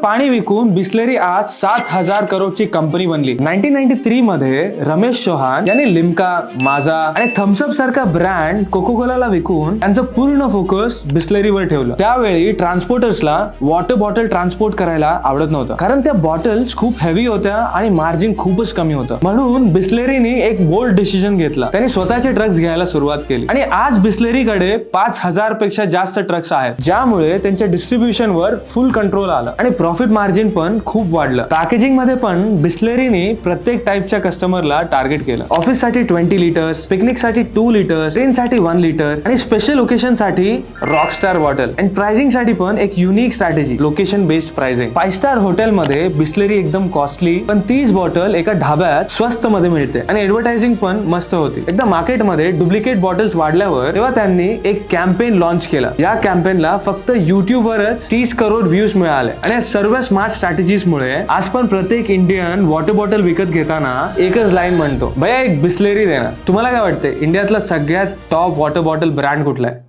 पाणी विकून बिस्लेरी आज 7,000 करोडची कंपनी बनली. 1993 मध्ये रमेश चौहान यांनी लिम्का, माझा आणि थम्सअप सारखा ब्रँड कोको कोलाला विकून त्यांचं पूर्ण फोकस बिस्लेरीवर ठेवलं. त्यावेळी ट्रान्सपोर्टर्सला वॉटर बॉटल ट्रान्सपोर्ट करायला आवडत नव्हतं, कारण त्या बॉटल्स खूप हेवी होत्या आणि मार्जिन खूपच कमी होतं. म्हणून बिस्लेरीने एक बोल्ड डिसिजन घेतला. त्यांनी स्वतःचे ट्रक्स घ्यायला सुरुवात केली आणि आज बिस्लेरीकडे 5,000 पेक्षा जास्त ट्रक्स आहेत, ज्यामुळे त्यांच्या डिस्ट्रीब्युशन वर फुल कंट्रोल आलं आणि प्रॉफिट मार्जिन पण खूप वाढलं. पॅकेजिंग मध्ये पण बिस्लेरीने प्रत्येक टाइपच्या कस्टमरला टार्गेट केलं. ऑफिस साठी 20 लिटर्स, पिकनिक साठी 2 लिटर्स, ट्रेन साठी 1 लिटर आणि स्पेशल ओकेशन साठी रॉकस्टार बॉटल. आणि प्राइसिंग साठी पण एक unique strategy, location based pricing. 5 star hotel मध्ये बिस्लेरी एकदम कॉस्टली, पण 30 बॉटल एका ढाब्यात स्वस्त मध्ये मिळते आणि ऍडव्हर्टायझिंग पण मस्त होती. एकदा मार्केटमध्ये डुप्लिकेट बॉटल्स वाढल्यावर तेव्हा त्यांनी एक कॅम्पेन लॉन्च केला. या कॅम्पेनला फक्त युट्यूबवरच 30 करोड व्ह्यूज मिळाले आणि सर्व स्मार्ट स्ट्रॅटेजीज मुळे आज पण प्रत्येक इंडियन वॉटर बॉटल विकत घेताना एकच लाईन म्हणतो, भैया एक बिस्लेरी देना. तुम्हाला काय वाटते, इंडियातला सगळ्यात टॉप वॉटर बॉटल ब्रँड कुठला आहे?